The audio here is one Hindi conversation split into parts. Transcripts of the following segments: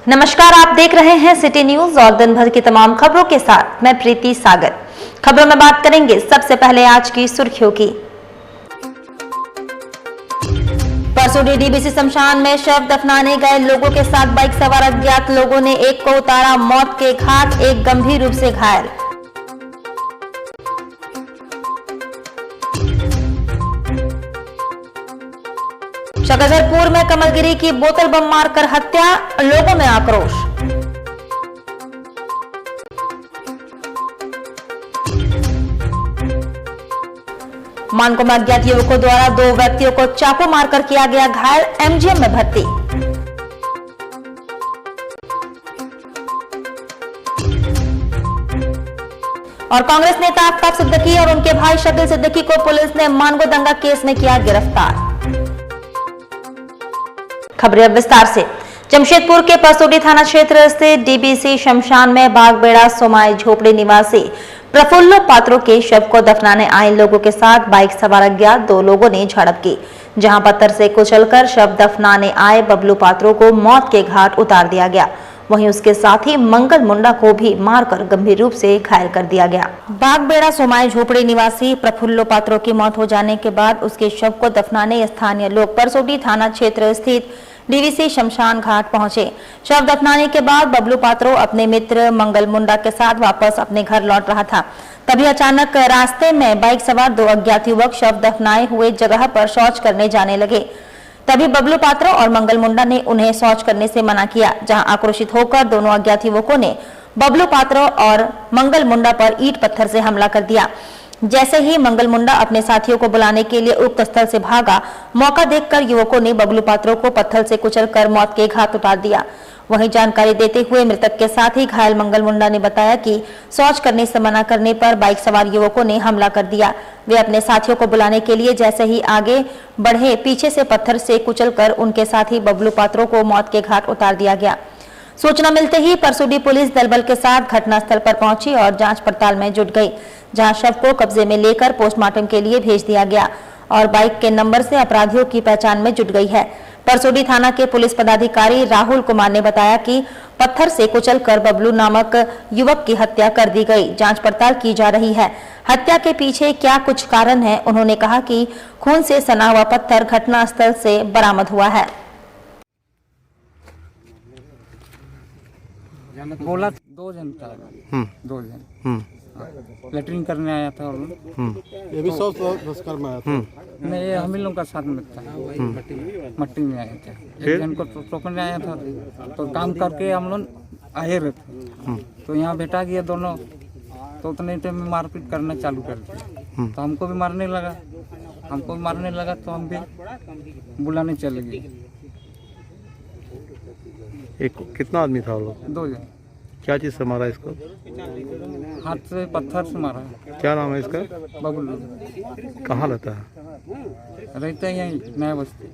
नमस्कार, आप देख रहे हैं सिटी न्यूज और दिन भर की तमाम खबरों के साथ मैं प्रीति सागर। खबरों में बात करेंगे सबसे पहले आज की सुर्खियों की। परसों डीबीसी शमशान में शव दफनाने गए लोगों के साथ बाइक सवार अज्ञात लोगों ने एक को उतारा मौत के घाट, एक गंभीर रूप से घायल। शकरधरपुर में कमलगिरी की बोतल बम मारकर हत्या, लोगों में आक्रोश। मानकों में अज्ञात युवकों द्वारा 2 व्यक्तियों को चाकू मारकर किया गया घायल, एमजीएम में भर्ती। और कांग्रेस नेता आफ्ताब सिद्दीकी और उनके भाई शकील सिद्दीकी को पुलिस ने मानगो दंगा केस में किया गिरफ्तार। खबरें विस्तार से। जमशेदपुर के परसोडी थाना क्षेत्र स्थित डीबीसी शमशान में बागबेड़ा सोमाई झोपड़ी निवासी प्रफुल्ल पात्रों के शव को दफनाने आए लोगों के साथ बाइक सवार अज्ञात 2 लोगों ने झड़प की, जहां पत्थर से कुचलकर शव दफनाने आए बबलू पात्रों को मौत के घाट उतार दिया गया। वहीं उसके साथ ही मंगल मुंडा को भी मारकर गंभीर रूप से घायल कर दिया गया। बागबेड़ा सोमाई झोपड़ी निवासी प्रफुल्ल पात्रों की मौत हो जाने के बाद उसके शव को दफनाने स्थानीय लोग परसोडी थाना क्षेत्र स्थित डीवीसी शमशान घाट पहुंचे। शव दफनाने के बाद बबलू पात्रों अपने मित्र मंगल मुंडा के साथ वापस अपने घर लौट रहा था। तभी अचानक रास्ते में बाइक सवार 2 अज्ञात युवक शव दफनाए हुए जगह पर शौच करने जाने लगे। तभी बबलू पात्रों और मंगल मुंडा ने उन्हें शौच करने से मना किया, जहां आक्रोशित होकर दोनों अज्ञात युवकों ने बबलू पात्रों और मंगल मुंडा पर ईंट पत्थर से हमला कर दिया। जैसे ही मंगल मुंडा अपने साथियों को बुलाने के लिए उक्त स्थल से भागा, मौका देखकर युवकों ने बबलू पात्रों को पत्थर से कुचलकर मौत के घाट उतार दिया। वहीं जानकारी देते हुए मृतक के साथ ही घायल मंगल मुंडा ने बताया कि शौच करने से मना करने पर बाइक सवार युवकों ने हमला कर दिया। वे अपने साथियों को बुलाने के लिए जैसे ही आगे बढ़े, पीछे से पत्थर से कुचलकर उनके साथी बबलू पात्रों को मौत के घाट उतार दिया गया। सूचना मिलते ही परसोडी पुलिस दलबल के साथ घटनास्थल पर पहुंची और जांच पड़ताल में जुट गई, जहां शव को कब्जे में लेकर पोस्टमार्टम के लिए भेज दिया गया और बाइक के नंबर से अपराधियों की पहचान में जुट गई है। परसोडी थाना के पुलिस पदाधिकारी राहुल कुमार ने बताया कि पत्थर से कुचलकर बबलू नामक युवक की हत्या कर दी गई। जांच पड़ताल की जा रही है। हत्या के पीछे क्या कुछ कारण है, उन्होंने कहा कि खून से सना हुआ पत्थर घटनास्थल से बरामद हुआ है। बोला 2 जन था, 2 जन लेटरिन करने आया था और ये भी सौ में आया था। नहीं, ये हम ही लोग का साथ में था, मट्टी में आए थे। एक जन को टोकने आया था, तो काम करके हम लोग आए रहे थे, तो यहाँ बेटा गया दोनों, तो उतने टाइम में मारपीट करना चालू कर दिया। तो हमको भी मारने लगा, तो हम भी बुलाने चले गए। कितना आदमी था वो लोग? 2 जन। क्या चीज से मारा इसको? हाथ से पत्थर से मारा। क्या नाम है इसका? बबलू। कहाँ रहता है? रहता है यहीं नया बस्ती।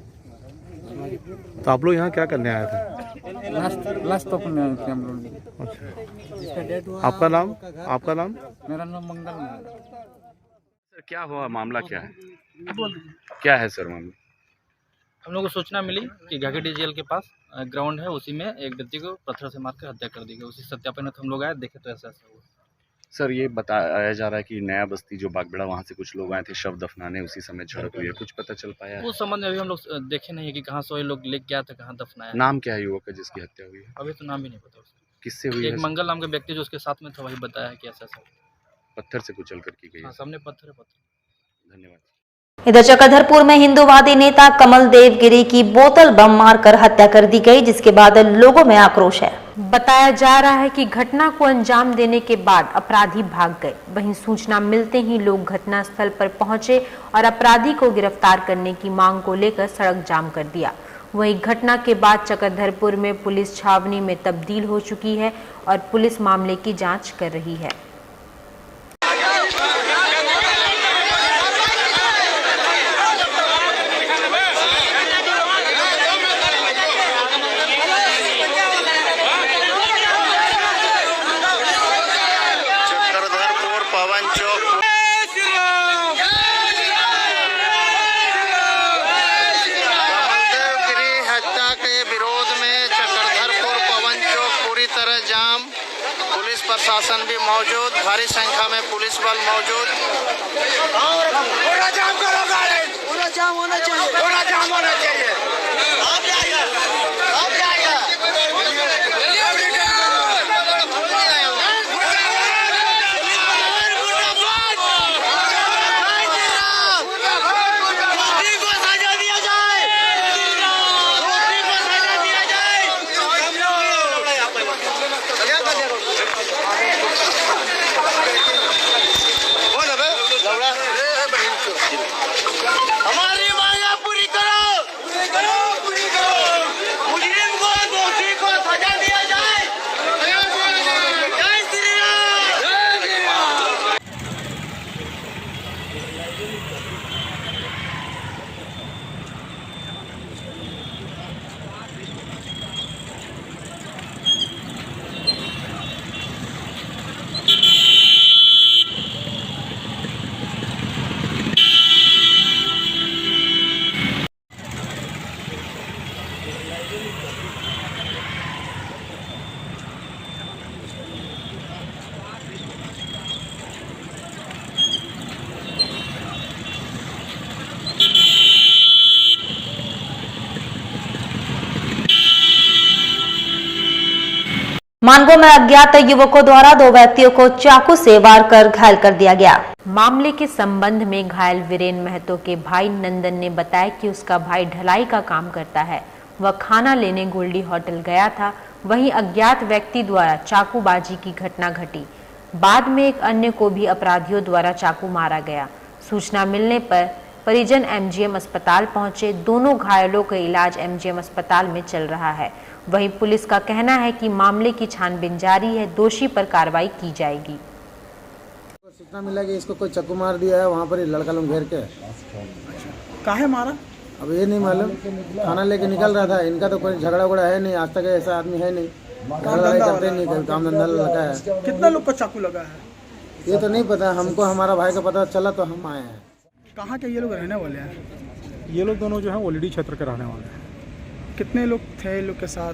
तो आप लोग यहाँ क्या करने आए थे? लास्ट तो अपने आए थे हम लोग। अच्छा, आपका नाम? मेरा नाम मंगल है। सर क्या हुआ, मामला क्या है? क्या है सर मामला? हम लोग को सूचना मिली कि घाघीडीह जेल के पास ग्राउंड है, उसी में एक व्यक्ति को पत्थर से मारकर हत्या कर दी गई। उसी सत्यापन में हम लोग आए, देखे तो ऐसा हुआ। सर ये बताया जा रहा है कि नया बस्ती जो बागबेड़ा, वहाँ से कुछ लोग आए थे शव दफनाने, उसी समय झड़प हुई है, कुछ पता चल पाया है? उस संबंध में अभी हम लोग देखे नहीं है कि कहाँ से वही लोग लेके गया था, कहाँ दफनाया। नाम क्या है युवक का जिसकी हत्या हुई है? अभी तो नाम भी नहीं पता उसका। किससे हुई है? एक मंगल नाम का व्यक्ति जो उसके साथ में था, वही बताया है कि ऐसा पत्थर से कुचल कर की गई है। सामने पत्थर है। धन्यवाद। इधर चक्रधरपुर में हिंदूवादी नेता कमल देवगिरी की बोतल बम मारकर हत्या कर दी गई, जिसके बाद लोगों में आक्रोश है। बताया जा रहा है कि घटना को अंजाम देने के बाद अपराधी भाग गए। वहीं सूचना मिलते ही लोग घटनास्थल पर पहुंचे और अपराधी को गिरफ्तार करने की मांग को लेकर सड़क जाम कर दिया। वहीं घटना के बाद चक्रधरपुर में पुलिस छावनी में तब्दील हो चुकी है और पुलिस मामले की जाँच कर रही है। देवगिरी हत्या के विरोध में चक्रधरपुर पवन प्रशासन भी मौजूद, भारी संख्या में पुलिस बल मौजूद। पूरा जाम करो गाड़ी, पूरा जाम होना चाहिए, पूरा जाम होना चाहिए। आप जाइए, आप जाइए। हमारी मांगे पूरी करो, पूरी करो, पूरी करो। मुजरिम को, दोषी को सजा दिया जाए। जय श्री राम, जय श्री राम। मानगो में अज्ञात युवकों द्वारा 2 व्यक्तियों को चाकू से वार कर घायल कर दिया गया। मामले के संबंध में घायल वीरेन महतो के भाई नंदन ने बताया कि उसका भाई ढलाई का काम करता है। वह खाना लेने गोल्डी होटल गया था। वहीं अज्ञात व्यक्ति द्वारा चाकूबाजी की घटना घटी। बाद में एक अन्य को भी अपराधियों द्वारा चाकू मारा गया। सूचना मिलने पर परिजन एमजीएम अस्पताल पहुंचे। दोनों घायलों का इलाज एमजीएम अस्पताल में चल रहा है। वहीं पुलिस का कहना है कि मामले की छानबीन जारी है, दोषी पर कार्रवाई की जाएगी। सूचना मिला कि इसको कोई चाकू मार दिया है, वहाँ पर ही लड़का लोग घेर के। काहे मारा? अब ये नहीं मालूम, खाना लेके निकल रहा था। इनका तो कोई झगड़ा उगड़ा है नहीं, आज तक ऐसा आदमी है नहीं, करते नहीं, काम धंधा लगा है। कितना लोग को चाकू लगा है ये तो नहीं पता हमको, हमारा भाई का पता चला तो हम आए हैं। कहाँ के ये लोग रहने वाले हैं? ये लोग दोनों जो है ओलीडी क्षेत्र के रहने वाले हैं। कितने लोग थे लोग के साथ?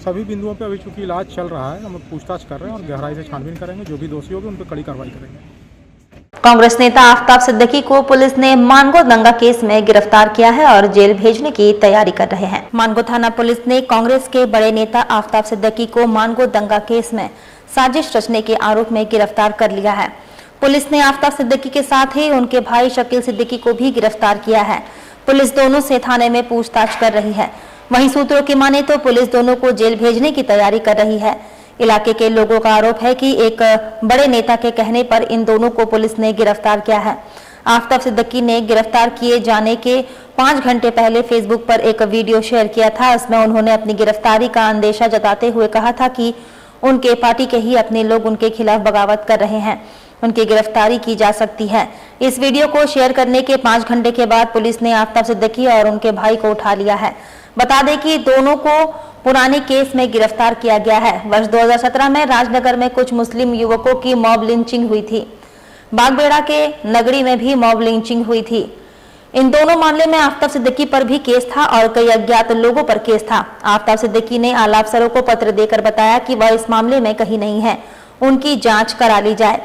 सभी बिंदुओं पे अभी चूंकि इलाज चल रहा है, हम पूछताछ कर रहे हैं और गहराई से छानबीन करेंगे। जो भी दोषी होंगे उन पर कड़ी कार्रवाई करेंगे। कांग्रेस नेता आफ्ताब सिद्दीकी को पुलिस ने मानगो दंगा केस में गिरफ्तार किया है और जेल भेजने की तैयारी कर रहे हैं। मानगो थाना पुलिस ने कांग्रेस के बड़े नेता आफ्ताब सिद्दीकी को मानगो दंगा केस में साजिश रचने के आरोप में गिरफ्तार कर लिया है। पुलिस ने आफ्ताब सिद्दीकी के साथ ही उनके भाई शकील सिद्दीकी को भी गिरफ्तार किया है। पुलिस दोनों से थाने में पूछताछ कर रही है। वहीं सूत्रों की माने तो पुलिस दोनों को जेल भेजने की तैयारी कर रही है। इलाके के लोगों का आरोप है कि एक बड़े नेता के कहने पर इन दोनों को पुलिस ने गिरफ्तार किया है। आफ्ताब सिद्दीकी ने गिरफ्तार किए जाने के 5 घंटे पहले फेसबुक पर एक वीडियो शेयर किया था। इसमें उन्होंने अपनी गिरफ्तारी का अंदेशा जताते हुए कहा था कि उनके पार्टी के ही अपने लोग उनके खिलाफ बगावत कर रहे हैं, उनकी गिरफ्तारी की जा सकती है। इस वीडियो को शेयर करने के 5 घंटे के बाद पुलिस ने आफ्ताब सिद्दीकी और उनके भाई को उठा लिया है। बता दें कि दोनों को पुराने केस में गिरफ्तार किया गया है। वर्ष 2017 में राजनगर में कुछ मुस्लिम युवकों की मॉब लिंचिंग हुई थी। बागबेड़ा के नगरी में भी मॉब लिंचिंग हुई थी। इन दोनों मामले में आफ्ताब सिद्दीकी पर भी केस था और कई अज्ञात लोगों पर केस था। आफ्ताब सिद्दीकी ने आला अफसरों को पत्र देकर बताया कि वह इस मामले में कहीं नहीं है, उनकी जांच करा ली जाए।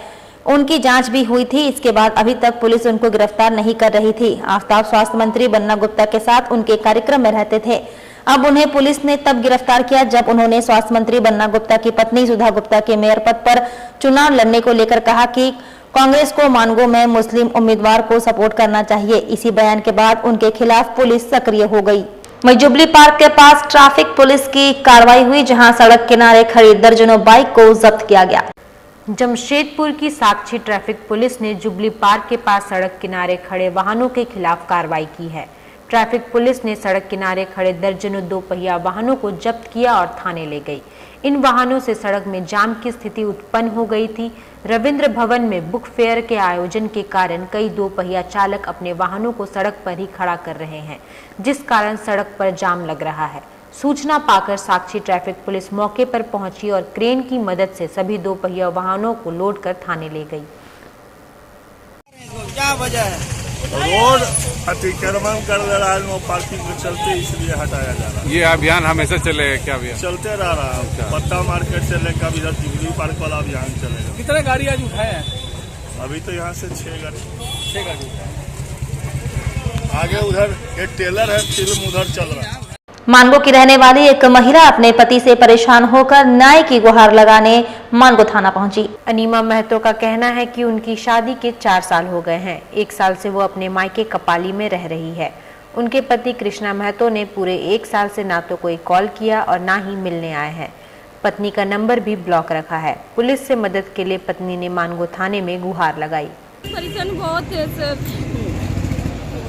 उनकी जांच भी हुई थी। इसके बाद अभी तक पुलिस उनको गिरफ्तार नहीं कर रही थी। आफ्ताब स्वास्थ्य मंत्री बन्ना गुप्ता के साथ उनके कार्यक्रम में रहते थे। अब उन्हें पुलिस ने तब गिरफ्तार किया जब उन्होंने स्वास्थ्य मंत्री बन्ना गुप्ता की पत्नी सुधा गुप्ता के मेयर पद पर चुनाव लड़ने को लेकर कहा कि कांग्रेस को मानगो में मुस्लिम उम्मीदवार को सपोर्ट करना चाहिए। इसी बयान के बाद उनके खिलाफ पुलिस सक्रिय हो गई। वहीं जुबली पार्क के पास ट्रैफिक पुलिस की कार्रवाई हुई, जहां सड़क किनारे खड़ी दर्जनों बाइक को जब्त किया गया। जमशेदपुर की साक्षी ट्रैफिक पुलिस ने जुबली पार्क के पास सड़क किनारे खड़े वाहनों के खिलाफ कार्रवाई की है। ट्रैफिक पुलिस ने सड़क किनारे खड़े दर्जनों 2 पहिया वाहनों को जब्त किया और थाने ले गई। इन वाहनों से सड़क में जाम की स्थिति उत्पन्न हो गई थी। रविंद्र भवन में बुक फेयर के आयोजन के कारण कई 2 पहिया चालक अपने वाहनों को सड़क पर ही खड़ा कर रहे हैं, जिस कारण सड़क पर जाम लग रहा है। सूचना पाकर साक्षी ट्रैफिक पुलिस मौके पर पहुंची और क्रेन की मदद से सभी 2 पहिया वाहनों को लोड कर थाने ले गई। क्या वजह है? रोड अतिक्रमण कर दे रहा है, नो पार्किंग के चलते, इसलिए हटाया जा रहा है। ये अभियान हमेशा चलेगा क्या भैया? चलते रह रहा है, पत्ता मार्केट से लेकर इधर जुबली पार्क वाला अभियान चलेगा। कितने गाड़ी आज उठाए हैं? अभी तो यहाँ से 6 गाड़ी, 6 गाड़ी उठाए। आगे उधर एक टेलर है, फिल्म उधर चल रहा है। मानगो की रहने वाली एक महिला अपने पति से परेशान होकर न्याय की गुहार लगाने मानगो थाना पहुंची। अनीमा महतो का कहना है कि उनकी शादी के 4 साल हो गए हैं। 1 साल से वो अपने मायके कपाली में रह रही है। उनके पति कृष्णा महतो ने पूरे 1 साल से ना तो कोई कॉल किया और ना ही मिलने आए हैं। पत्नी का नंबर भी ब्लॉक रखा है। पुलिस से मदद के लिए पत्नी ने मानगो थाने में गुहार लगाई। परेशान बहुत है सर।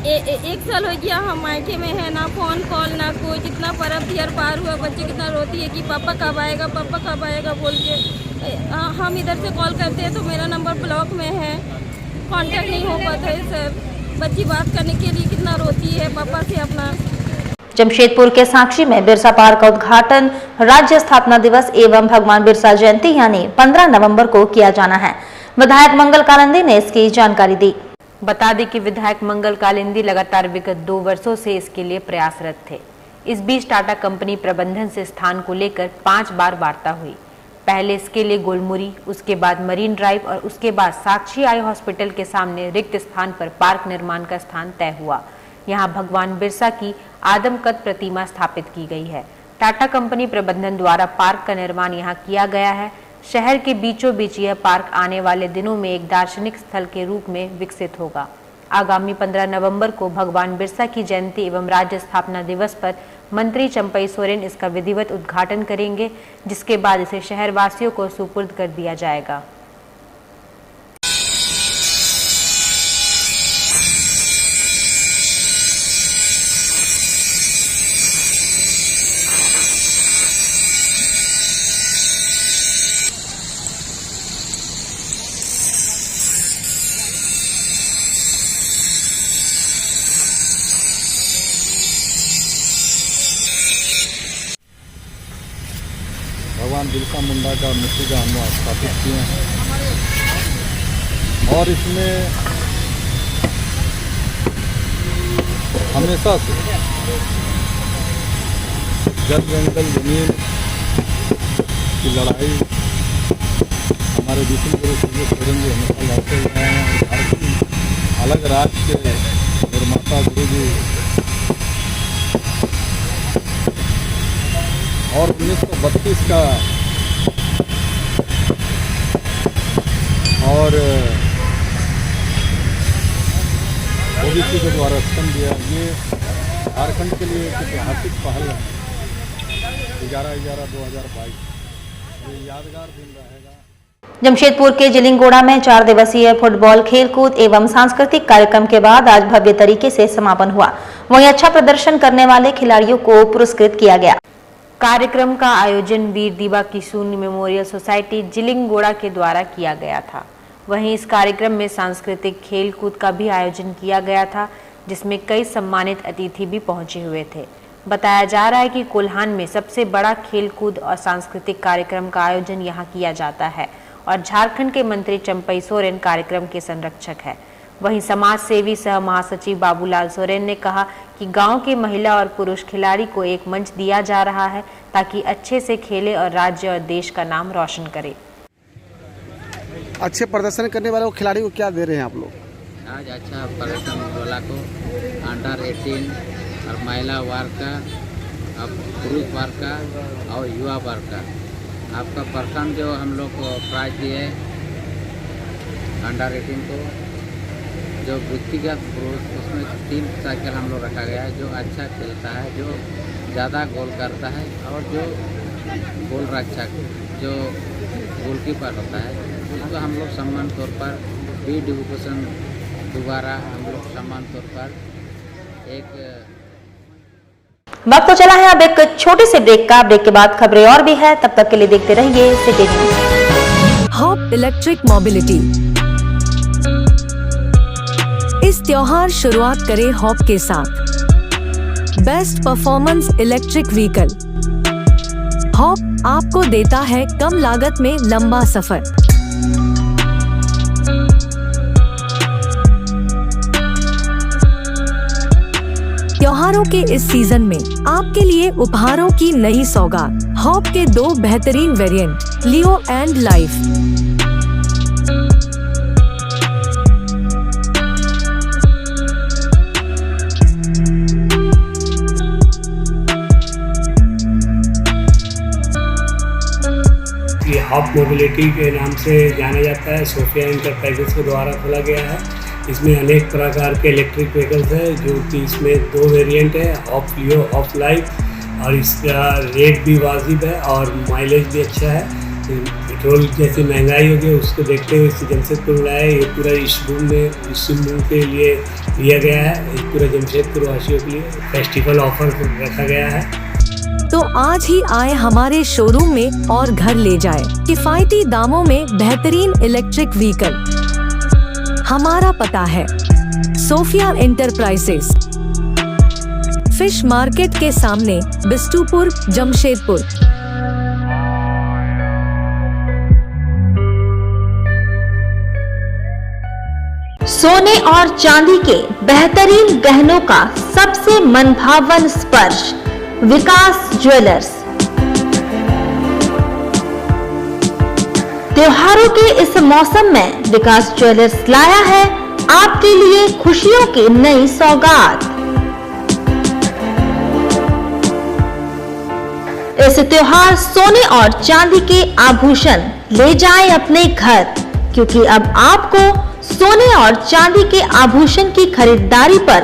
1 साल हो गया हम मायके में है, ना फोन कॉल ना कोई। जितना पर्व त्योहार पार हुआ, बच्चे कितना रोती है कि पापा कब आएगा, पापा कब आएगा बोल के। हम इधर से कॉल करते हैं तो मेरा नंबर ब्लॉक में है, कांटेक्ट नहीं हो पाता है सर। बच्ची बात करने के लिए कितना रोती है पापा से अपना। जमशेदपुर के साक्षी में बिरसा पार्क का उद्घाटन राज्य स्थापना दिवस एवं भगवान बिरसा जयंती यानी 15 नवंबर को किया जाना है। विधायक मंगल कालिंदी ने इसकी जानकारी दी। बता दें कि विधायक मंगल कालिंदी लगातार विगत 2 वर्षों से इसके लिए प्रयासरत थे। इस बीच टाटा कंपनी प्रबंधन से स्थान को लेकर 5 बार वार्ता हुई। पहले इसके लिए गोलमुरी, उसके बाद मरीन ड्राइव और उसके बाद साक्षी आई हॉस्पिटल के सामने रिक्त स्थान पर पार्क निर्माण का स्थान तय हुआ। यहाँ भगवान बिरसा की आदमकद प्रतिमा स्थापित की गई है। टाटा कंपनी प्रबंधन द्वारा पार्क का निर्माण यहाँ किया गया है। शहर के बीचों बीच यह पार्क आने वाले दिनों में एक दार्शनिक स्थल के रूप में विकसित होगा। आगामी 15 नवंबर को भगवान बिरसा की जयंती एवं राज्य स्थापना दिवस पर मंत्री चंपई सोरेन इसका विधिवत उद्घाटन करेंगे, जिसके बाद इसे शहरवासियों को सुपुर्द कर दिया जाएगा। भगवान बिरसा मुंडा का मूर्ति का हम स्थापित किए हैं और इसमें हमेशा से जल जंगल जमीन की लड़ाई हमारे विष्णु गुरु सोरेन जी हमेशा लड़ते रहे हैं। भारत अलग राज्य के निर्माता गुरु जी और 1932 का और ओबीसी के द्वारा स्तंभ दिया। ये झारखंड के लिए एक ऐतिहासिक पहल है। 11/11/2022 ये यादगार दिन रहेगा। जमशेदपुर के जिलिंगोड़ा में 4 दिवसीय फुटबॉल खेलकूद एवं सांस्कृतिक कार्यक्रम के बाद आज भव्य तरीके से समापन हुआ। वहीं अच्छा प्रदर्शन करने वाले खिलाड़ियों को पुरस्कृत किया गया। कार्यक्रम का आयोजन वीर दीवा किशोर मेमोरियल सोसाइटी जिलिंगोड़ा के द्वारा किया गया था। वहीं इस कार्यक्रम में सांस्कृतिक खेल कूद का भी आयोजन किया गया था, जिसमें कई सम्मानित अतिथि भी पहुंचे हुए थे। बताया जा रहा है कि कोल्हान में सबसे बड़ा खेल कूद और सांस्कृतिक कार्यक्रम का आयोजन यहां किया जाता है और झारखंड के मंत्री चंपई सोरेन कार्यक्रम के संरक्षक है। वहीं समाज सेवी सह महासचिव बाबूलाल सोरेन ने कहा कि गांव के महिला और पुरुष खिलाड़ी को एक मंच दिया जा रहा है ताकि अच्छे से खेले और राज्य और देश का नाम रोशन करे। अच्छे प्रदर्शन करने वाले खिलाड़ी को क्या दे रहे हैं आप लोग? आज अच्छा प्रदर्शन वाला को अंडर 18 और महिला वर्ग का, पुरुष वर्ग का और युवा वर्ग का आपका प्रथम जो हम लोग को प्राइज दिए अंडर 18 को जो व्यक्तिगत पुरुष उसमें 3 साइकिल हम लोग रखा गया है। जो अच्छा खेलता है, जो ज़्यादा गोल करता है और जो गोल रक्षक जो गोलकीपर होता है उसको हम लोग सम्मान तौर पर बी डिविजन दोबारा हम लोग सम्मान तौर पर एक वक्त तो चला है अब एक छोटे से ब्रेक का। ब्रेक के बाद खबरें और भी है, तब तक के लिए देखते रहिए city news. Hop electric mobility. इस त्योहार शुरुआत करें हॉप के साथ best performance electric vehicle. Hop आपको देता है कम लागत में लंबा सफर। त्योहारों के इस सीजन में आपके लिए उपहारों की नई सौगात। हॉप के 2 बेहतरीन वेरिएंट लियो एंड लाइफ। ये हॉप मोबिलिटी के नाम से जाना जाता है, सोफिया इंटरप्राइजेस के द्वारा खोला गया है। इसमें अनेक प्रकार के इलेक्ट्रिक व्हीकल्स है, जो कि इसमें 2 वेरिएंट है, हॉप लियो, हॉप लाइफ, और इसका रेट भी वाजिब है और माइलेज भी अच्छा है। पेट्रोल जैसी महंगाई होगी उसको देखते हुए जमशेदपुर लाया। ये पूरा इस मूव के लिए लिया गया है, पूरा जमशेदपुर वासियों के लिए फेस्टिवल ऑफर रखा गया है। तो आज ही आए हमारे शोरूम में और घर ले जाए किफायती दामों में बेहतरीन इलेक्ट्रिक व्हीकल। हमारा पता है सोफिया इंटरप्राइजेस, फिश मार्केट के सामने, बिष्टुपुर, जमशेदपुर। सोने और चांदी के बेहतरीन गहनों का सबसे मनभावन स्पर्श, विकास ज्वेलर्स। त्योहारों के इस मौसम में विकास ज्वेलर्स लाया है आपके लिए खुशियों की नई सौगात। इस त्योहार सोने और चांदी के आभूषण ले जाएं अपने घर, क्योंकि अब आपको सोने और चांदी के आभूषण की खरीदारी पर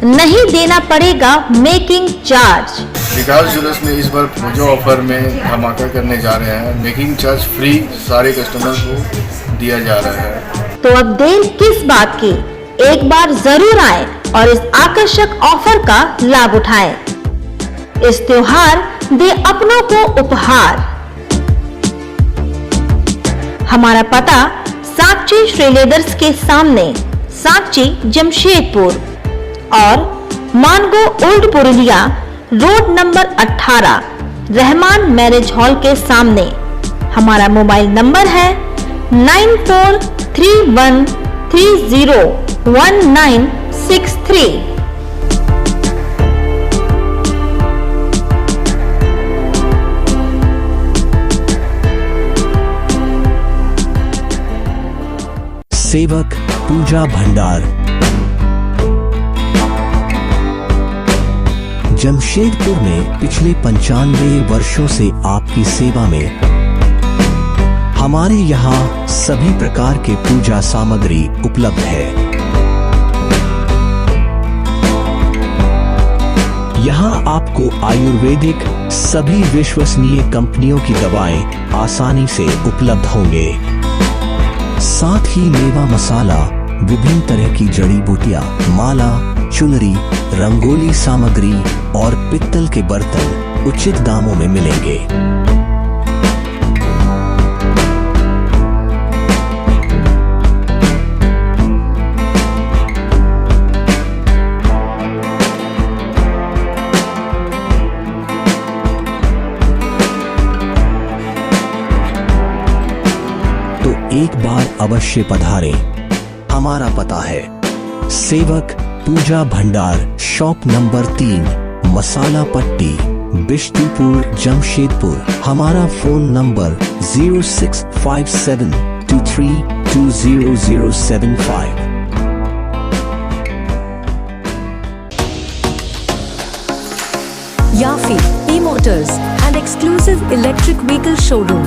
नहीं देना पड़ेगा मेकिंग चार्ज। विकास ज्वेलर्स में इस बार पूजा ऑफर में धमाका करने जा रहे हैं। मेकिंग चार्ज फ्री सारे कस्टमर को दिया जा रहा है। तो अब देर किस बात की, एक बार जरूर आए और इस आकर्षक ऑफर का लाभ उठाएं। इस त्योहार दे अपनों को उपहार। हमारा पता साक्षी श्रीलेदर्स के सामने, साक्षी जमशेदपुर, और Mango old Purulia road number 18, Rahman marriage hall के सामने। हमारा मोबाइल नंबर है 9431301963। सेवक पूजा भंडार, जमशेदपुर में पिछले 95 वर्षों से आपकी सेवा में। हमारे यहाँ सभी प्रकार के पूजा सामग्री उपलब्ध है। यहाँ आपको आयुर्वेदिक सभी विश्वसनीय कंपनियों की दवाएं आसानी से उपलब्ध होंगे। साथ ही मेवा मसाला, विभिन्न तरह की जड़ी बूटियां, माला, चुनरी, रंगोली सामग्री और पित्तल के बर्तन उचित दामों में मिलेंगे। तो एक बार अवश्य पधारें। हमारा पता है सेवक पूजा भंडार, शॉप नंबर 3, मसाला पट्टी, बिष्टुपुर, जमशेदपुर। हमारा phone number 065723200075। याफी E-Motors, an exclusive electric vehicle showroom.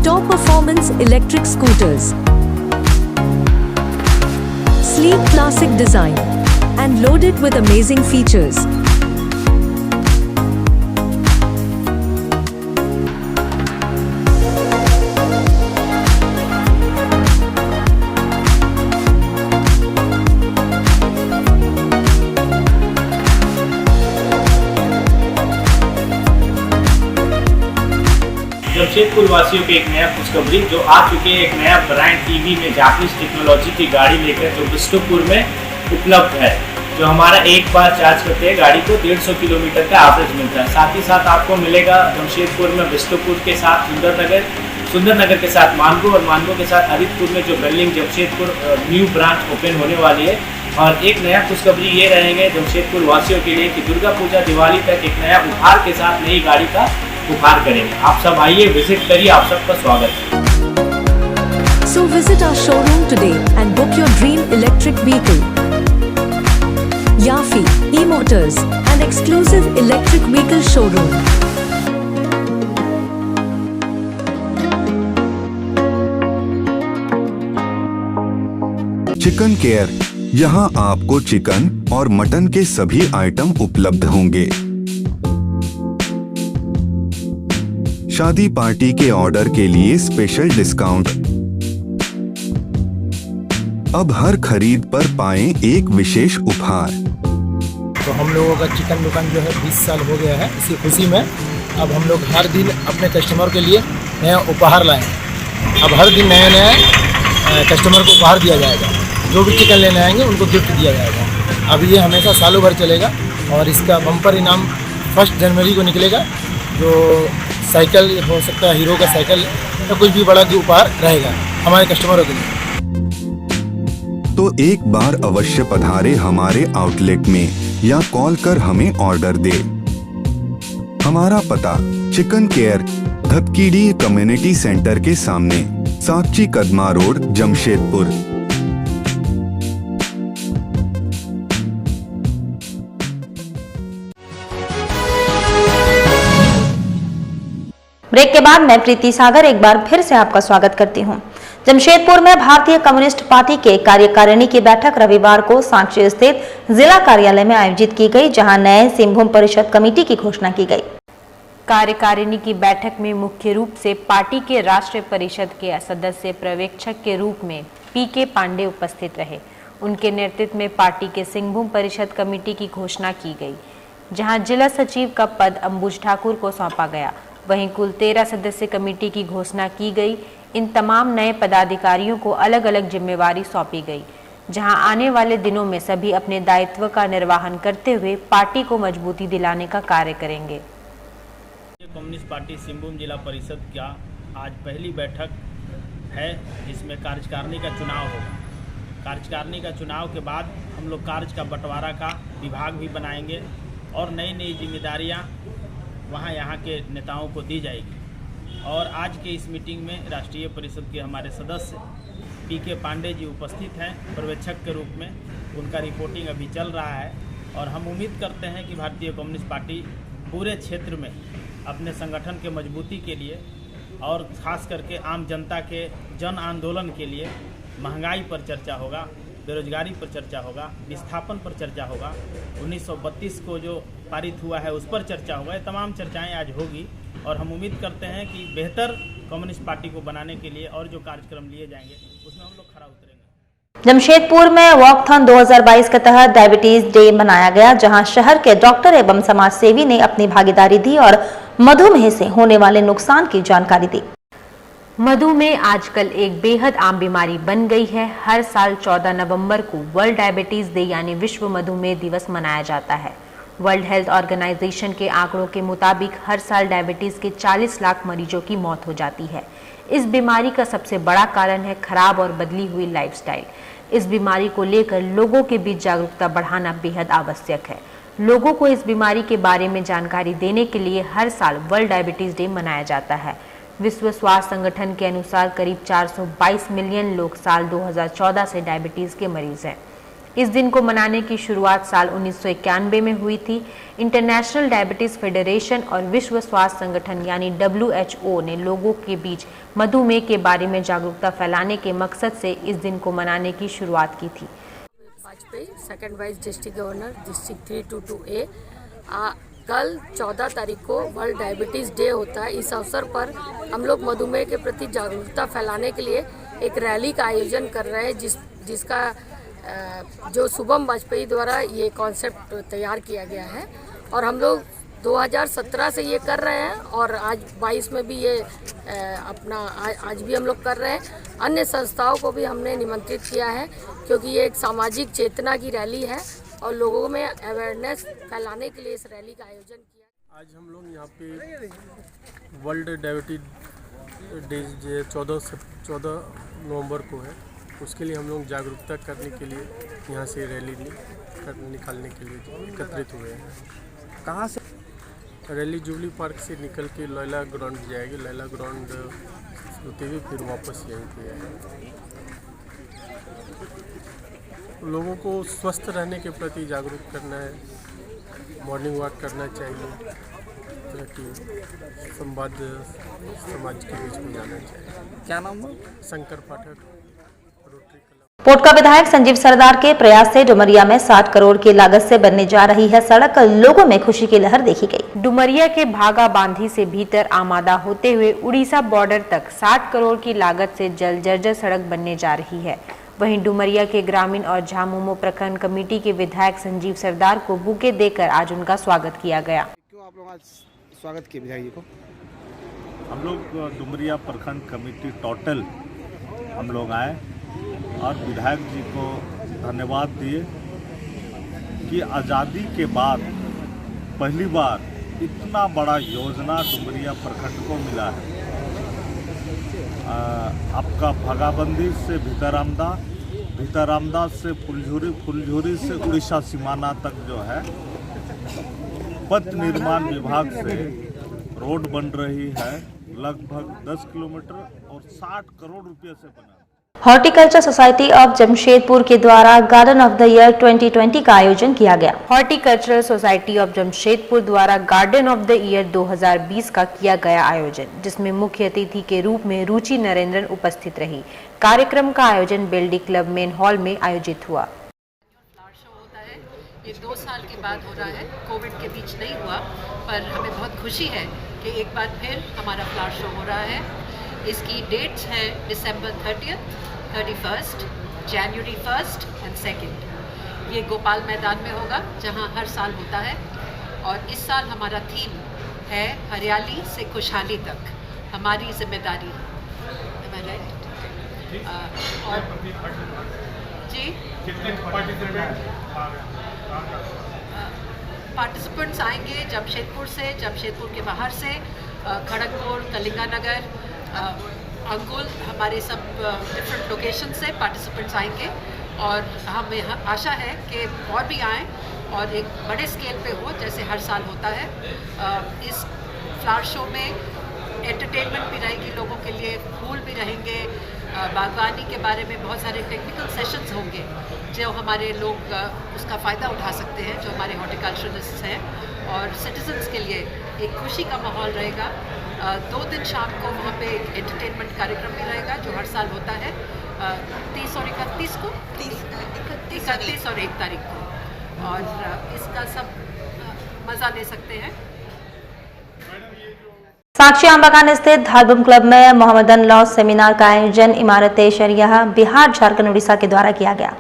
Top performance electric scooters. Sleek classic design and loaded with amazing features. Jamshedpur वासियों के एक नया खुशखबरी जो आ चुके हैं, एक नया ब्रांड ईवी में जापानीज टेक्नोलॉजी की गाड़ी लेकर जो बिष्टुपुर में उपलब्ध है। जो हमारा एक बार चार्ज करते हैं गाड़ी को 150 किलोमीटर का एवरेज मिलता है। साथ ही साथ आपको मिलेगा जमशेदपुर में बिष्टुपुर के साथ सुंदरनगर के साथ मानगो और मानगो के साथ हरितपुर में जो building Jamshedpur new branch open होने वाली है, और एक नया खुशखबरी ये रहेंगे जमशेदपुर वासियों के लिए कि दुर्गा पूजा दिवाली तक एक नया उपहार के साथ नई गाड़ी का उपहार करेंगे। आप सब आइए, विजिट करिए, आप सबका स्वागत है। So visit our showroom today and book your dream electric vehicle. Yafi E-Motors, an exclusive electric vehicle showroom. Chicken care, यहाँ आपको चिकन और मटन के सभी आइटम उपलब्ध होंगे। शादी पार्टी के ऑर्डर के लिए स्पेशल डिस्काउंट। अब हर खरीद पर पाएं एक विशेष उपहार। तो हम लोगों का चिकन दुकान जो है 20 साल हो गया है। इसी खुशी में अब हम लोग हर दिन अपने कस्टमर के लिए नया उपहार लाए हैं। अब हर दिन नया नया कस्टमर को उपहार दिया जाएगा। जो भी चिकन लेने आएंगे उनको गिफ्ट दिया जाएगा। अब ये हमेशा सालों भर चलेगा और इसका बम्पर इनाम 1 जनवरी को निकलेगा। जो साइकिल हो सकता है, हीरो का साइकिल या कुछ भी बड़ा उपहार रहेगा हमारे कस्टमरों के लिए। तो एक बार अवश्य पधारे हमारे आउटलेट में या कॉल कर हमें ऑर्डर दे। हमारा पता चिकन केयर, धपकीडी कम्युनिटी सेंटर के सामने, साकची कदमा रोड, जमशेदपुर। ब्रेक के बाद मैं प्रीति सागर एक बार फिर से आपका स्वागत करती हूं। जमशेदपुर में भारतीय कम्युनिस्ट पार्टी के कार्यकारिणी की बैठक रविवार को साकची स्थित जिला कार्यालय में आयोजित की गई, जहां नए सिंहभूम परिषद कमेटी की घोषणा की गई। कार्यकारिणी की बैठक में मुख्य रूप से पार्टी के राष्ट्रीय परिषद के सदस्य पर्यवेक्षक के रूप में पीके पांडे उपस्थित रहे। उनके नेतृत्व में पार्टी के सिंहभूम परिषद कमेटी की घोषणा की गई, जहां जिला सचिव का पद अंबुज ठाकुर को सौंपा गया। वहीं कुल 13 सदस्य कमेटी की घोषणा की गई। इन तमाम नए पदाधिकारियों को अलग अलग जिम्मेवारी सौंपी गई, जहां आने वाले दिनों में सभी अपने दायित्व का निर्वहन करते हुए पार्टी को मजबूती दिलाने का कार्य करेंगे। कम्युनिस्ट पार्टी सिंहभूम जिला परिषद का आज पहली बैठक है, जिसमें कार्यकारिणी का चुनाव होगा। कार्यकारिणी का चुनाव के बाद हम लोग कार्य का बंटवारा का विभाग भी बनाएंगे और नई नई जिम्मेदारियां वहाँ यहाँ के नेताओं को दी जाएगी। और आज के इस मीटिंग में राष्ट्रीय परिषद के हमारे सदस्य पीके पांडे जी उपस्थित हैं पर्यवेक्षक के रूप में। उनका रिपोर्टिंग अभी चल रहा है और हम उम्मीद करते हैं कि भारतीय कम्युनिस्ट पार्टी पूरे क्षेत्र में अपने संगठन के मजबूती के लिए और ख़ास करके आम जनता के जन आंदोलन के लिए महंगाई पर चर्चा होगा, बेरोजगारी पर चर्चा होगा, विस्थापन पर चर्चा होगा, 1932 को जो पारित हुआ है उस पर चर्चा होगा। ये तमाम चर्चाएं आज होगी और हम उम्मीद करते हैं कि बेहतर कम्युनिस्ट पार्टी को बनाने के लिए और जो कार्यक्रम लिए जाएंगे उसमें हम लोग खरा उतरेंगे। जमशेदपुर में वॉकथॉन 2022 के तहत डायबिटीज डे मनाया गया, जहां शहर के डॉक्टर एवं समाज सेवी ने अपनी भागीदारी दी और मधुमेह से होने वाले नुकसान की जानकारी दी। मधुमेह आजकल एक बेहद आम बीमारी बन गई है। हर साल 14 नवंबर को वर्ल्ड डायबिटीज डे यानी विश्व मधुमेह दिवस मनाया जाता है। वर्ल्ड हेल्थ ऑर्गेनाइजेशन के आंकड़ों के मुताबिक हर साल डायबिटीज के 40 लाख मरीजों की मौत हो जाती है। इस बीमारी का सबसे बड़ा कारण है खराब और बदली हुई लाइफस्टाइल। इस बीमारी को लेकर लोगों के बीच जागरूकता बढ़ाना बेहद आवश्यक है। लोगों को इस बीमारी के बारे में जानकारी देने के लिए हर साल वर्ल्ड डायबिटीज डे मनाया जाता है। विश्व स्वास्थ्य संगठन के अनुसार करीब 422 मिलियन लोग साल 2014 से डायबिटीज के मरीज हैं। इस दिन को मनाने की शुरुआत साल 1991 में हुई थी। इंटरनेशनल डायबिटीज फेडरेशन और विश्व स्वास्थ्य संगठन यानी WHO ने लोगों के बीच मधुमेह के बारे में जागरूकता फैलाने के मकसद से इस दिन को मनाने की शुरुआत की थी। Vajpayee, second vice district governor, district 322A। कल 14 तारीख को वर्ल्ड डायबिटीज़ डे होता है। इस अवसर पर हम लोग मधुमेह के प्रति जागरूकता फैलाने के लिए एक रैली का आयोजन कर रहे हैं, जिसका जो शुभम वाजपेयी द्वारा ये कॉन्सेप्ट तैयार किया गया है और हम लोग 2017 से ये कर रहे हैं और आज 22 में भी ये आज भी हम लोग कर रहे हैं। अन्य संस्थाओं को भी हमने निमंत्रित किया है क्योंकि ये एक सामाजिक चेतना की रैली है और लोगों में अवेयरनेस फैलाने के लिए इस रैली का आयोजन किया। आज हम लोग यहाँ पे वर्ल्ड डायबिटीज डे 14 नवंबर को है। उसके लिए हम लोग जागरूकता करने के लिए यहाँ से रैली निकालने के लिए एकत्रित हुए हैं। कहाँ से रैली जुबली पार्क से निकल के लैला ग्राउंड जाएगी, लैला ग्राउंड होते हुए फिर वापस यहीं पे आएगी। लोगों को स्वस्थ रहने के प्रति जागरूक करना है, मॉर्निंग वॉक करना चाहिए, ताकि संवाद समाज के बीच में जाना चाहिए। क्या नाम है? शंकर पाठक, रोटरी क्लब। पोटका विधायक संजीव सरदार के प्रयास से डुमरिया में 60 करोड़ की लागत से बनने जा रही है सड़क, लोगों में खुशी की लहर देखी गई। डुमरिया के भागा बांधी से भीतर आमादा होते हुए उड़ीसा बॉर्डर तक 60 करोड़ की लागत से जल जर्जर सड़क बनने जा रही है। वहीं डुमरिया के ग्रामीण और झामुमो प्रखंड कमेटी के विधायक संजीव सरदार को बुके देकर आज उनका स्वागत किया गया। क्यों आप लोग आज स्वागत किए विधायक जी को? हम लोग डुमरिया प्रखंड कमेटी टोटल हम लोग आए और विधायक जी को धन्यवाद दिए कि आज़ादी के बाद पहली बार इतना बड़ा योजना डुमरिया प्रखंड को मिला है। आपका भागाबंदी से भीतरामदा से फुलझुरी, फुलझुरी से उड़ीसा सीमाना तक जो है पथ निर्माण विभाग से रोड बन रही है, लगभग 10 किलोमीटर और 60 करोड़ रुपए से बना। हॉर्टिकल्चर सोसाइटी ऑफ जमशेदपुर के द्वारा गार्डन ऑफ द ईयर 2020 का आयोजन किया गया। हॉर्टिकल्चरल सोसाइटी ऑफ जमशेदपुर द्वारा गार्डन ऑफ द ईयर 2020 का किया गया आयोजन, जिसमें मुख्य अतिथि के रूप में रुचि नरेंद्रन उपस्थित रही। कार्यक्रम का आयोजन बेल्डी क्लब मेन हॉल में आयोजित हुआ। ये 2 साल के बाद हो रहा है, कोविड के बीच नहीं हुआ, पर हमें बहुत खुशी है कि एक बार फिर हमारा फ्लावर शो हो रहा है। इसकी डेट्स हैं दिसंबर 30th, 31st, January 1st and 2nd। ये गोपाल मैदान में होगा जहां हर साल होता है, और इस साल हमारा थीम है हरियाली से खुशहाली तक हमारी जिम्मेदारी। और जी पार्टिसिपेंट्स आएंगे जमशेदपुर से, जमशेदपुर के बाहर से, खड़गपुर, कलिंगानगर, अंकुल, हमारे सब डिफरेंट लोकेशन से पार्टिसिपेंट्स आएंगे। और हमें आशा है कि और भी आएँ और एक बड़े स्केल पे हो जैसे हर साल होता है। इस फ्लावर शो में एंटरटेनमेंट भी रहेगी लोगों के लिए, फूल भी रहेंगे, बागवानी के बारे में बहुत सारे टेक्निकल सेशंस होंगे जो हमारे लोग उसका फ़ायदा उठा सकते हैं, जो हमारे हॉर्टिकल्चरलिस्ट्स हैं। और सिटीजन्स के लिए एक खुशी का माहौल रहेगा। 2 दिन शाम को वहाँ पे एक एंटरटेनमेंट कार्यक्रम भी रहेगा जो हर साल होता है 30 और 31 को, 31 और 1 तारीख को, और इसका सब मज़ा ले सकते हैं। साक्षी आमबागान स्थित धारबम क्लब में मोहम्मदन लॉ सेमिनार का आयोजन इमारत शरिया बिहार, झारखंड, उड़ीसा के द्वारा किया गया।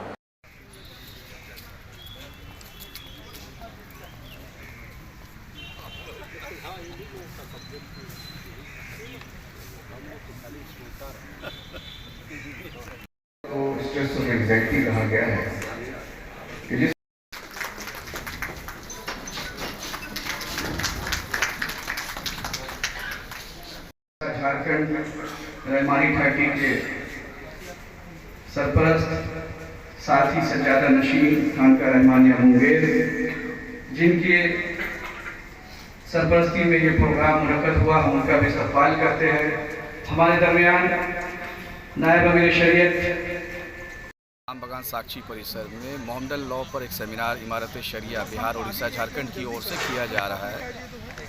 स्ट्रेस ऑफ एंग्जाइटी कहा गया है कि जिस झारखंड रहमानी घाटी के सरपरस्त साथी सज्जादा नशीन खानका रहमानिया मुंगेर, जिनके सरपरस्ती में ये प्रोग्राम मुनक्कद हुआ, हम उनका भी इस्तकबाल करते हैं। हमारे दरमियान नायब अमीर शरीयत आमबागान साक्षी परिसर में मोहम्मदन लॉ पर एक सेमिनार इमारत शरिया बिहार, उड़ीसा, झारखंड की ओर से किया जा रहा है,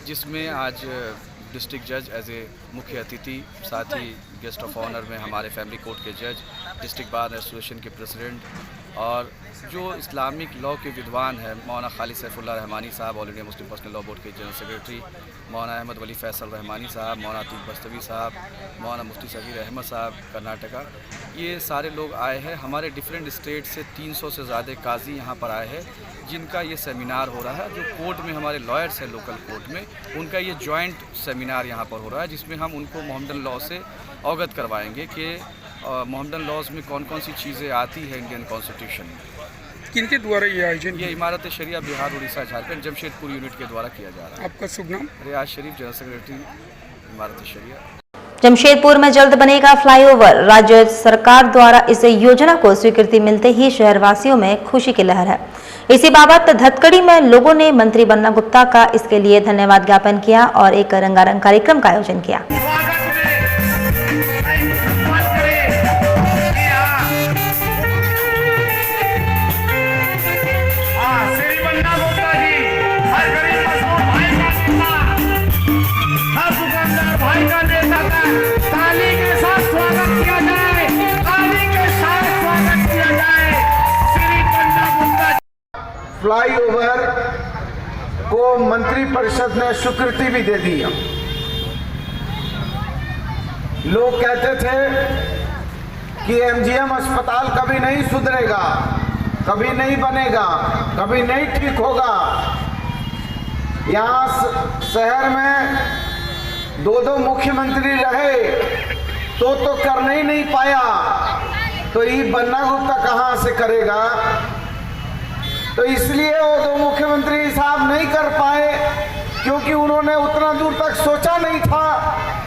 जिसमें आज डिस्ट्रिक्ट जज एज ए मुख्य अतिथि, साथ ही गेस्ट ऑफ ऑनर में हमारे फैमिली कोर्ट के जज, डिस्ट्रिक्ट बार एसोसिएशन के प्रेसिडेंट और जो इस्लामिक लॉ के विद्वान हैं मौलाना खालिद सैफुल्लाह रहमानी साहब, all India Muslim personal law board के जनरल सेक्रेटरी, मौलाना अहमद वली फैसल रहमानी साहब, मौलाना अतीक बस्तवी साहब, मौलाना मुफ्ती सगीर अहमद साहब कर्नाटका, ये सारे लोग आए हैं। हमारे डिफरेंट स्टेट से 300 से ज़्यादा काजी यहाँ पर आए हैं, जिनका ये सेमिनार हो रहा है। जो कोर्ट में हमारे लॉयर्स हैं लोकल कोर्ट में, उनका ये जॉइंट सेमिनार यहाँ पर हो रहा है, जिसमें हम उनको मोहम्मदन लॉ से अवगत करवाएंगे कि मोहम्मदन लॉज में कौन कौन सी चीज़ें आती हैं इंडियन कॉन्स्टिट्यूशन में। किनके द्वारा ये आयोजन? ये इमारत शरिया बिहार, उड़ीसा, झारखंड, जमशेदपुर यूनिट के द्वारा किया जा रहा है। आपका शुभ नाम? रियाज शरीफ, जनरल सेक्रेटरी इमारत शरिया। जमशेदपुर में जल्द बनेगा फ्लाईओवर। राज्य सरकार द्वारा इस योजना को स्वीकृति मिलते ही शहरवासियों में खुशी की लहर है। इसी बाबत धतकड़ी में लोगों ने मंत्री बन्ना गुप्ता का इसके लिए धन्यवाद ज्ञापन किया और एक रंगारंग कार्यक्रम का आयोजन किया। फ्लाईओवर को मंत्री परिषद ने स्वीकृति भी दे दी। लोग कहते थे कि एमजीएम अस्पताल कभी नहीं सुधरेगा, कभी नहीं बनेगा, कभी नहीं ठीक होगा। यहाँ शहर में दो मुख्यमंत्री रहे तो कर नहीं पाया, तो ये बन्ना गुप्ता कहाँ से करेगा। तो इसलिए वो दो मुख्यमंत्री साहब नहीं कर पाए, क्योंकि उन्होंने उतना दूर तक सोचा नहीं था,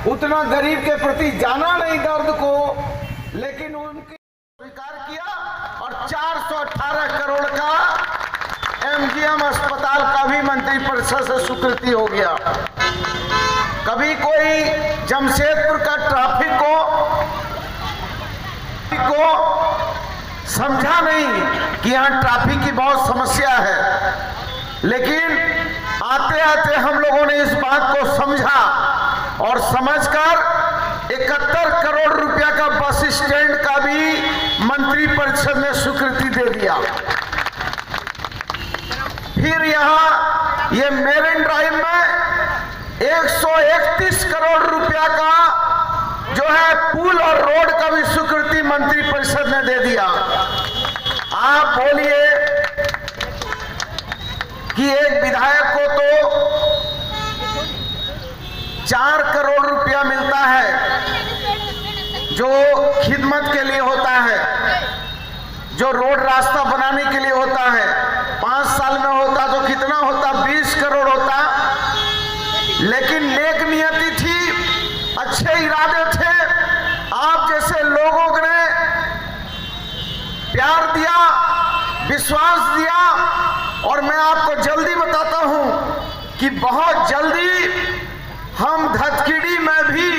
उतना गरीब के प्रति जाना नहीं दर्द को, लेकिन उनकी स्वीकार किया और 418 करोड़ का एमजीएम अस्पताल का भी मंत्री परिषद से स्वीकृति हो गया। कभी कोई जमशेदपुर का ट्रैफिक को समझा नहीं कि यहाँ ट्रैफिक की बहुत समस्या है, लेकिन आते आते हम लोगों ने इस बात को समझा और समझकर 71 करोड़ रुपया का बस स्टैंड का भी मंत्री परिषद ने स्वीकृति दे दिया। फिर यहाँ ये मेरिन ड्राइव में 131 करोड़ रुपया का जो है पुल और रोड का भी स्वीकृति मंत्री परिषद ने दे दिया। आप बोलिए कि एक विधायक को तो 4 करोड़ रुपया मिलता है जो खिदमत के लिए होता है, जो रोड रास्ता बनाने के लिए होता है। 5 साल में होता तो कितना होता, 20 करोड़ होता। लेकिन नेक नियति थी, अच्छे इरादे थे, आप जैसे लोगों ने प्यार दिया, विश्वास दिया, और मैं आपको जल्दी बताता हूं कि बहुत जल्दी हम धतकीड़ी में भी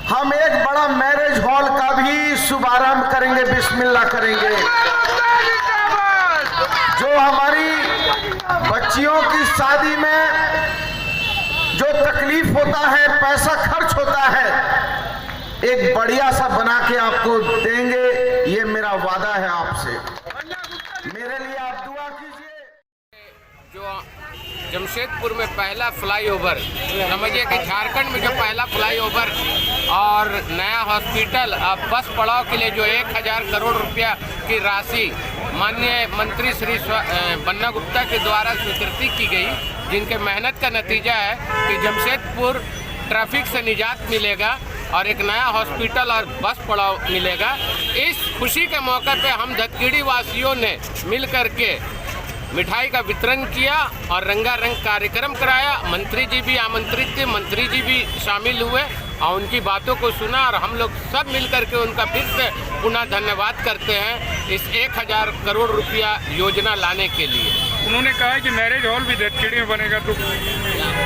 हम एक बड़ा मैरिज हॉल का भी शुभारंभ करेंगे, बिस्मिल्लाह करेंगे। जो हमारी बच्चियों की शादी में जो तकलीफ होता है, पैसा खर्च होता है, एक बढ़िया सा बना के आपको देंगे, ये मेरा वादा है आपसे। मेरे लिए आप दुआ कीजिए। जो जमशेदपुर में पहला फ्लाईओवर, समझिए कि झारखंड में जो पहला फ्लाईओवर और नया हॉस्पिटल, अब बस पड़ाव के लिए जो 1000 करोड़ रुपया की राशि माननीय मंत्री श्री बन्ना गुप्ता के द्वारा स्वीकृति की गई, जिनके मेहनत का नतीजा है कि जमशेदपुर ट्रैफिक से निजात मिलेगा और एक नया हॉस्पिटल और बस पड़ाव मिलेगा। इस खुशी के मौके पे हम धतकीड़ी वासियों ने मिल करके मिठाई का वितरण किया और रंगारंग कार्यक्रम कराया। मंत्री जी भी आमंत्रित थे, मंत्री जी भी शामिल हुए और उनकी बातों को सुना और हम लोग सब मिल करके उनका फिर से पुनः धन्यवाद करते हैं इस 1000 करोड़ रुपया योजना लाने के लिए। उन्होंने कहा कि मैरिज हॉल भी धतकीड़ी में बनेगा, तो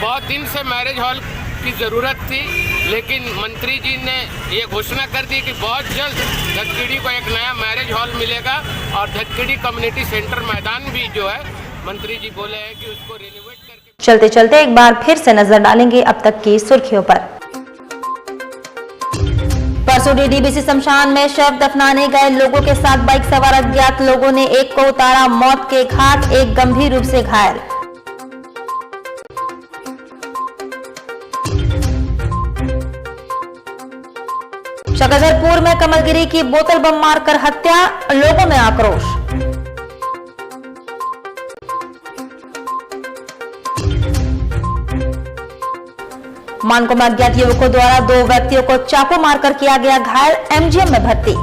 बहुत दिन से मैरिज हॉल की ज़रूरत थी, लेकिन मंत्री जी ने ये घोषणा कर दी कि बहुत जल्द धतकीड़ी को एक नया मैरिज हॉल मिलेगा और धतकीड़ी कम्युनिटी सेंटर मैदान भी जो है मंत्री जी बोले हैं कि उसको रिनोवेट करके। चलते चलते एक बार फिर से नजर डालेंगे अब तक की सुर्खियों पर। परसों डीडीबीसी शमशान में शव दफनाने गए लोगों के साथ बाइक सवार अज्ञात लोगों ने एक को उतारा मौत के घाट, एक गंभीर रूप से घायल। शकरपुर में कमलगिरी की बोतल बम मारकर हत्या, लोगों में आक्रोश। मानकों में अज्ञात युवकों द्वारा 2 व्यक्तियों को चाकू मारकर किया गया घायल, एमजीएम में भर्ती।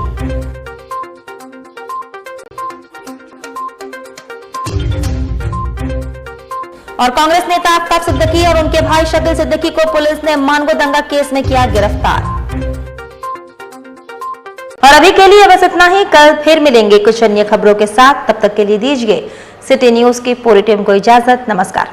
और कांग्रेस नेता आफ्ताब सिद्दीकी और उनके भाई शकील सिद्दीकी को पुलिस ने मानगो दंगा केस में किया गिरफ्तार। और अभी के लिए बस इतना ही। कल फिर मिलेंगे कुछ अन्य खबरों के साथ। तब तक के लिए दीजिए सिटी न्यूज की पूरी टीम को इजाजत। नमस्कार।